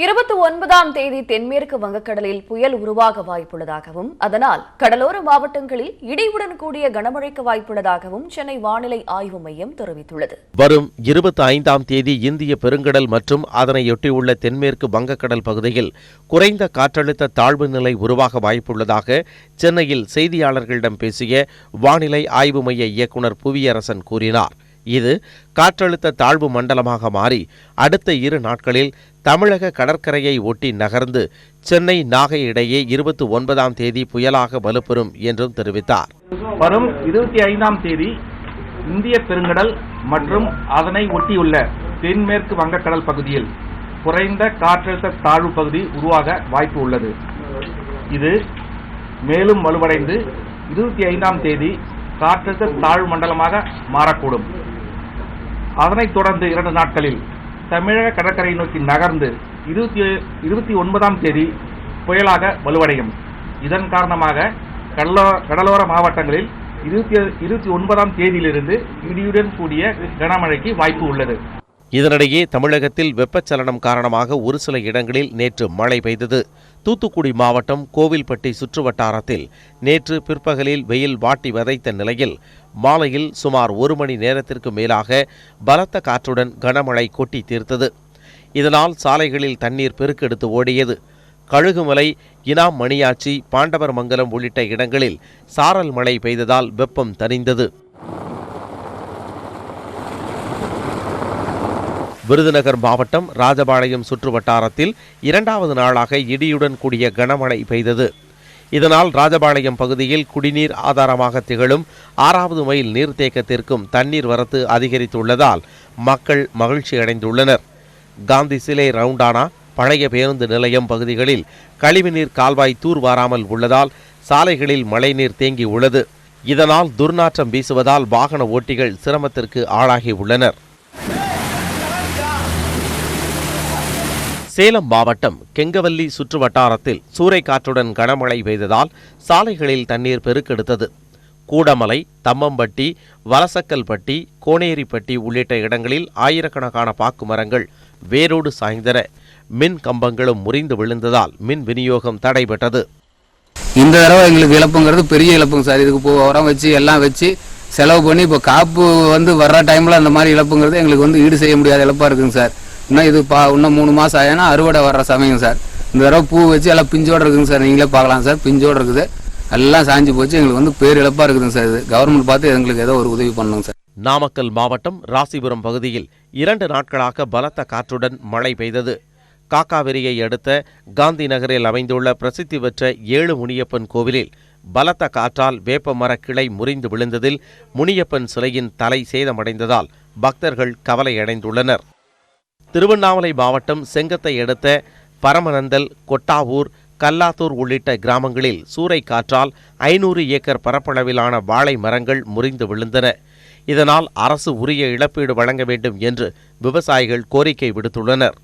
29ஆம் தேதி தென்மேற்கு வங்கக்கடலில் புயல் உருவாக வாய்ப்புள்ளதாகவும் அதனால் கடலோர மாவட்டங்களில் இடியுடன் கூடிய கனமழைக்கு வாய்ப்புள்ளதாகவும் சென்னை வானிலை ஆய்வு மையம் தெரிவித்துள்ளது. வரும் 25ஆம் தேதி இந்திய பெருங்கடல் மற்றும் அதனையொட்டியுள்ள தென்மேற்கு வங்கக்கடல் பகுதியில் குறைந்த காற்றழுத்த தாழ்வு நிலை உருவாக வாய்ப்புள்ளதாக சென்னையில் செய்தியாளர்களிடம் பேசிய வானிலை ஆய்வு மைய இயக்குநர் புவியரசன் கூறினார். இது காற்றழுத்த தாழ்வு மண்டலமாக மாறி அடுத்த 2 நாட்களில் தமிழக கடற்கரையை ஒட்டி நகர்ந்து சென்னை நாகை இடையே 29ஆம் தேதி புயலாக வலுப்பெறும் என்றும் தெரிவித்தார். வரும் 25ஆம் தேதி இந்திய பெருங்கடல் மற்றும் அதனை ஒட்டியுள்ள தென்மேற்கு வங்கக்கடல் பகுதியில் குறைந்த காற்றழுத்த தாழ்வு பகுதி உருவாக வாய்ப்பு உள்ளது. இது மேலும் வலுவடைந்து 25ஆம் தேதி காற்றழுத்த தாழ்வு மண்டலமாக மாறக்கூடும். அதனைத் தொடர்ந்து 2 நாட்களில் தமிழக கடற்கரையை நோக்கி நகர்ந்து 29ஆம் தேதி புயலாக வலுவடையும். இதன் காரணமாக கடலோர மாவட்டங்களில் 29ஆம் தேதியிலிருந்து இடியுடன் கூடிய கனமழைக்கு வாய்ப்பு உள்ளது. இதனிடையே தமிழகத்தில் வெப்பச்சலனம் காரணமாக ஒரு சில இடங்களில் நேற்று மழை பெய்தது. தூத்துக்குடி மாவட்டம் கோவில்பட்டி சுற்றுவட்டாரத்தில் நேற்று பிற்பகலில் வெயில் வாட்டி வதைத்த நிலையில் மாலையில் சுமார் 1 மணி நேரத்திற்கு மேலாக பலத்த காற்றுடன் கனமழை கொட்டி தீர்த்தது. இதனால் சாலைகளில் தண்ணீர் பெருக்கெடுத்து ஓடியது. கழுகுமலை, இனாம் மணியாச்சி, பாண்டவர்மங்கலம் உள்ளிட்ட இடங்களில் சாரல் மழை பெய்ததால் வெப்பம் தணிந்தது. விருதுநகர் மாவட்டம் ராஜபாளையம் சுற்றுவட்டாரத்தில் 2வது நாளாக இடியுடன் கூடிய கனமழை பெய்தது. இதனால் ராஜபாளையம் பகுதியில் குடிநீர் ஆதாரமாக திகழும் 6வது மைல் நீர்த்தேக்கத்திற்கும் தண்ணீர் வரத்து அதிகரித்துள்ளதால் மக்கள் மகிழ்ச்சி அடைந்துள்ளனர். காந்தி சிலை, ரவுண்டானா, பழைய பேருந்து நிலையம் பகுதிகளில் கழிவுநீர் கால்வாய் தூர்வாராமல் உள்ளதால் சாலைகளில் மழைநீர் தேங்கி உள்ளது. இதனால் துர்நாற்றம் வீசுவதால் வாகன ஓட்டிகள் சிரமத்திற்கு ஆளாகி உள்ளனர். சேலம் மாவட்டம் கெங்கவல்லி சுற்றுவட்டாரத்தில் சூறைக்காற்றுடன் கனமழை பெய்ததால் சாலைகளில் தண்ணீர் பெருக்கெடுத்தது. கூடமலை, தம்மம்பட்டி, வலசக்கல்பட்டி, கோனேரிப்பட்டி உள்ளிட்ட இடங்களில் ஆயிரக்கணக்கான பாக்கு மரங்கள் வேரோடு சாய்ந்தன. மின் கம்பங்களும் முறிந்து விழுந்ததால் மின் விநியோகம் தடைபட்டது. இந்த தடவை எங்களுக்கு இழப்புங்கிறது பெரிய இழப்புங்க சார். இதுக்கு உரம் வச்சு எல்லாம் வச்சு செலவு பண்ணி இப்போ காப்பு வர்ற டைமில் அந்த மாதிரி இழப்புங்கிறது எங்களுக்கு ஈடு செய்ய முடியாத இழப்பாக இருக்குங்க சார். இன்னும் இது இன்னும் 3 மாதம் ஆயினா அறுவடை வர்ற சமயம் சார். இந்த தடவை பூ வச்சு எல்லாம் பிஞ்சோடு இருக்குங்க சார். நீங்களே பார்க்கலாம் சார், பிஞ்சோடு இருக்குது, எல்லாம் சாஞ்சு போச்சு. எங்களுக்கு பேரிழப்பாக இருக்குதுங்க சார். இது கவர்மெண்ட் பார்த்து எங்களுக்கு ஏதோ ஒரு உதவி பண்ணுங்க சார். நாமக்கல் மாவட்டம் ராசிபுரம் பகுதியில் 2 நாட்களாக பலத்த காற்றுடன் மழை பெய்தது. காக்காவெரியை அடுத்த காந்தி நகரில் அமைந்துள்ள பிரசித்தி பெற்ற 7 முனியப்பன் கோவிலில் பலத்த காற்றால் வேப்ப மர கிளை முறிந்து விழுந்ததில் முனியப்பன் சிலையின் தலை சேதமடைந்ததால் பக்தர்கள் கவலையடைந்துள்ளனர். திருவண்ணாமலை மாவட்டம் செங்கத்தை அடுத்த பரமநந்தல், கொட்டாவூர், கல்லாத்தூர் உள்ளிட்ட கிராமங்களில் சூறைக்காற்றால் 500 ஏக்கர் பரப்பளவிலான வாழை மரங்கள் முறிந்து விழுந்தன. இதனால் அரசு உரிய இழப்பீடு வழங்க வேண்டும் என்று விவசாயிகள் கோரிக்கை விடுத்துள்ளனர்.